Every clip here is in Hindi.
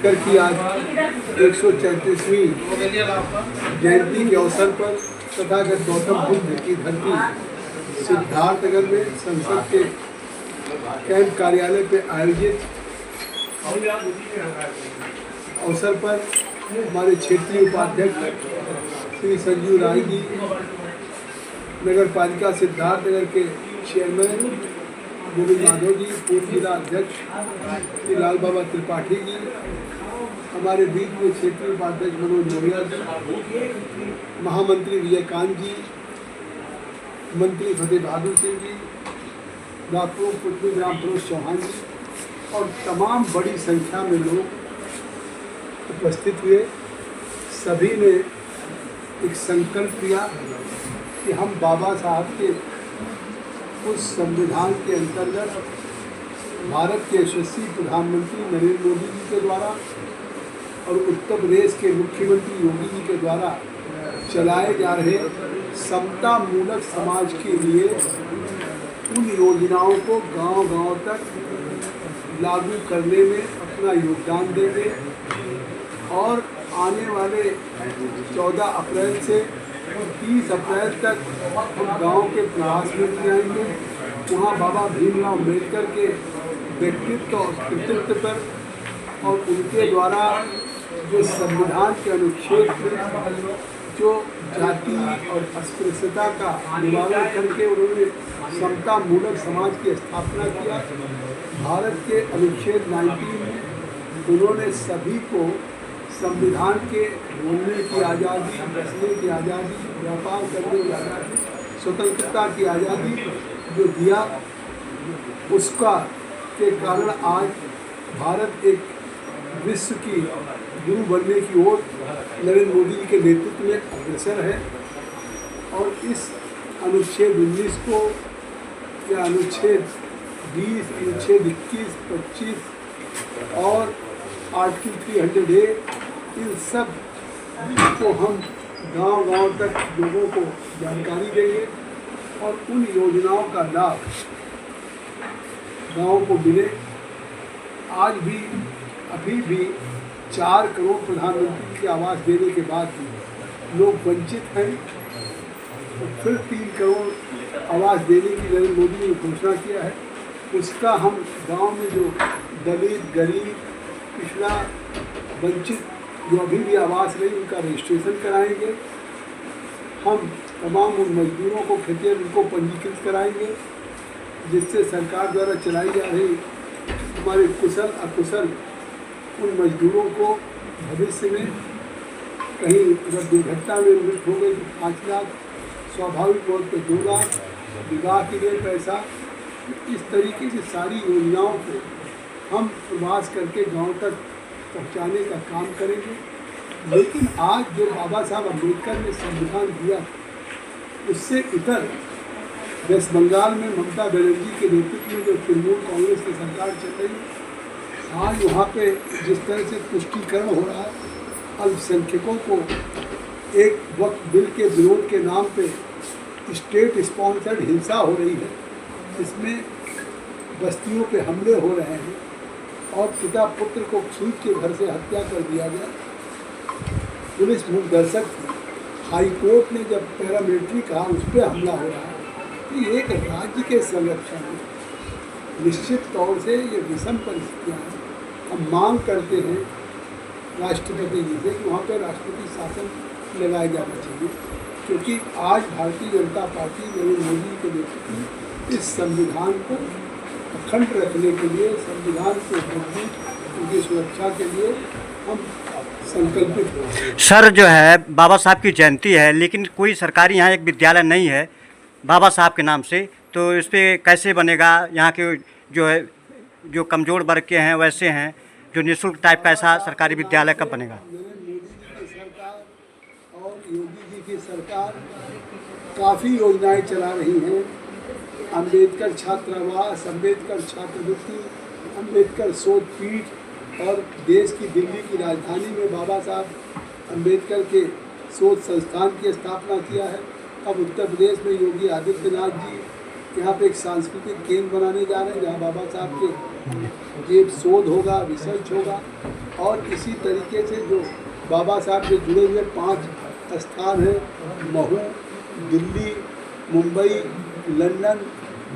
अम्बेडकर की आज 134वीं जयंती के अवसर पर तथागत गौतम बुद्ध की धरती सिद्धार्थनगर में संसद के कैंप कार्यालय पे आयोजित अवसर पर हमारे क्षेत्रीय उपाध्यक्ष श्री संजीव राय जी, नगर पालिका सिद्धार्थनगर के चेयरमैन गोविंद माधव जी, पूर्व जिला अध्यक्ष श्री लाल बाबा त्रिपाठी जी, हमारे बीच में क्षेत्रीय उपाध्यक्ष मनोज लोहिया जी, महामंत्री विजयकांत जी, मंत्री फतेह बहादुर सिंह जी, डॉक्टर पृथ्वी राम प्रवेश चौहान जी और तमाम बड़ी संख्या में लोग उपस्थित हुए। सभी ने एक संकल्प लिया कि हम बाबा साहब के उस संविधान के अंतर्गत भारत के यशस्वी प्रधानमंत्री नरेंद्र मोदी जी के द्वारा और उत्तर प्रदेश के मुख्यमंत्री योगी जी के द्वारा चलाए जा रहे समता मूलक समाज के लिए उन योजनाओं को गांव-गांव तक लागू करने में अपना योगदान देंगे और आने वाले 14 अप्रैल से 30 अप्रैल तक हम गांव के प्रवास में भी जाएंगे। वहाँ बाबा भीमराव अम्बेडकर के व्यक्तित्व और कृतित्व पर और उनके द्वारा जो संविधान के अनुच्छेद में जो जाति और अस्पृश्यता का निवारण करके उन्होंने समता मूलक समाज की स्थापना किया। भारत के अनुच्छेद 19 में उन्होंने सभी को संविधान के बोलने की आज़ादी, बसने की आज़ादी, व्यापार करने की आज़ादी, स्वतंत्रता की आज़ादी जो दिया, उसका के कारण आज भारत एक विश्व की गुरु बनने की ओर नरेंद्र मोदी जी के नेतृत्व में अग्रसर है। और इस अनुच्छेद 19 को या अनुच्छेद 20, अनुच्छेद 21, 25 और आर्टिकल 300A इन सब को हम गांव-गांव तक लोगों को जानकारी देंगे और उन योजनाओं का लाभ गाँव को मिले। आज भी अभी भी 4 करोड़ प्रधानमंत्री के आवास देने के बाद भी लोग वंचित हैं। तो फिर 3 करोड़ आवास देने की नरेंद्र मोदी ने घोषणा किया है। उसका हम गांव में जो दलित, गरीब, पिछड़ा, वंचित जो अभी भी आवास नहीं, उनका रजिस्ट्रेशन कराएंगे। हम तमाम उन मजदूरों को खेतिहर उनको पंजीकृत कराएंगे, जिससे सरकार द्वारा चलाई जा रही हमारे कुशल अकुशल उन मजदूरों को भविष्य में कहीं अगर दुर्घटना में मृत्यु हो गई तो 5 लाख, स्वाभाविक तौर पर 2 लाख, विवाह के लिए पैसा, इस तरीके की सारी योजनाओं को हम प्रवास करके गांव तक पहुंचाने का काम करेंगे। लेकिन आज जो बाबा साहब अम्बेडकर ने संविधान दिया, उससे इतर वेस्ट बंगाल में ममता बनर्जी के नेतृत्व में जो तृणमूल कांग्रेस की सरकार चल रही है, आज वहाँ पे जिस तरह से तुष्टीकरण हो रहा है, अल्पसंख्यकों को एक वक्त बिल के विरोध के नाम पे स्टेट स्पॉन्सर्ड हिंसा हो रही है, इसमें बस्तियों पे हमले हो रहे हैं और पिता पुत्र को छींक के घर से हत्या कर दिया गया। पुलिस मूकदर्शक, हाई कोर्ट ने जब पैरामिलिट्री कहा उस पर हमला हो रहा है। तो एक राज्य के संरक्षण में निश्चित तौर से ये विषम परिस्थितियाँ हैं। हम मांग करते हैं राष्ट्रपति जी से कि वहाँ पर राष्ट्रपति शासन लगाया जाना चाहिए, क्योंकि आज भारतीय जनता पार्टी नरेंद्र मोदी के नेतृत्व में इस संविधान को अखंड रखने के लिए, संविधान को मजबूत उनकी सुरक्षा के लिए हम संकल्पित हैं। सर, जो है बाबा साहब की जयंती है, लेकिन कोई सरकारी यहाँ एक विद्यालय नहीं है बाबा साहब के नाम से, तो इस पर कैसे बनेगा? यहाँ के जो है जो कमज़ोर वर्ग के हैं वैसे हैं, जो निःशुल्क टाइप का ऐसा सरकारी विद्यालय कब बनेगा? नरेंद्र मोदी जी की सरकार और योगी जी की सरकार काफ़ी योजनाएं चला रही हैं। अम्बेडकर छात्रावास, अम्बेडकर छात्रवृत्ति, अम्बेडकर शोध पीठ और देश की दिल्ली की राजधानी में बाबा साहब अम्बेडकर के शोध संस्थान की स्थापना किया है। अब उत्तर प्रदेश में योगी आदित्यनाथ जी यहाँ पे एक सांस्कृतिक केंद्र बनाने जा रहे हैं जहाँ बाबा साहब के ये शोध होगा, रिसर्च होगा। और इसी तरीके से जो बाबा साहब से जुड़े हुए 5 स्थान हैं, महू, दिल्ली, मुंबई, लंदन,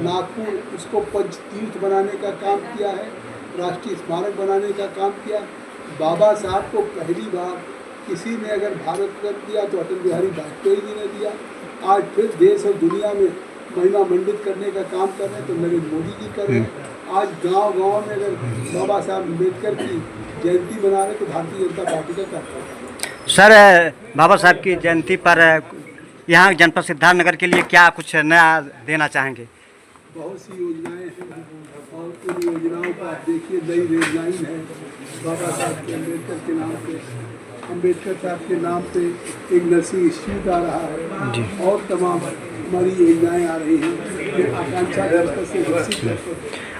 नागपुर, इसको पंचतीर्थ बनाने का काम किया है, राष्ट्रीय स्मारक बनाने का काम किया। बाबा साहब को पहली बार किसी ने अगर भारत रत्न दिया तो अटल बिहारी वाजपेयी जी ने दिया। आज फिर देश और दुनिया में महिमा मंडित करने का काम कर रहे हैं तो नरेंद्र मोदी जी कर रहे हैं। आज गांव-गांव में अगर बाबा साहब अम्बेडकर की जयंती मना रहे तो भारतीय जनता पार्टी का कार्यक्रम है। सर, बाबा साहब की जयंती पर यहाँ जनपद सिद्धार्थनगर के लिए क्या कुछ नया देना चाहेंगे? बहुत सी योजनाएं हैं और उन योजनाओं को आप देखिए, नई रेल लाइन है बाबा साहब के अम्बेडकर के नाम पे, अम्बेडकर साहब के नाम पे एक नर्सिंग इंस्टीट्यूट आ रहा है और तमाम हमारी योजनाएं आ रही हैं जो आकांक्षा जनपद से विकसित है।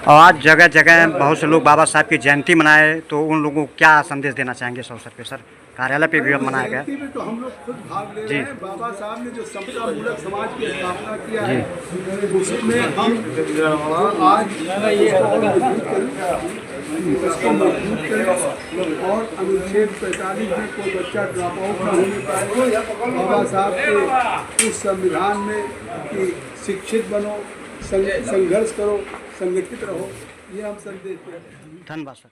और आज जगह जगह बहुत से लोग बाबा साहब की जयंती मनाए, तो उन लोगों को क्या संदेश देना चाहेंगे इस अवसर पे? सर, कार्यालय पे भी मनाया गया जयंती में तो हम लोग खुद भाग ले रहे हैं। बाबा साहब ने जो समता मूलक समाज की स्थापना किया है उसमें हम आज उसको मजबूत करें और अनुच्छेद 45 में कोई बच्चा ड्रॉप आउट न होने पाए। बाबा साहब के उस संविधान में कि शिक्षित बनो, संघर्ष करो, संगठित रहो, ये हम संदेश देते हैं। धन्यवाद सर।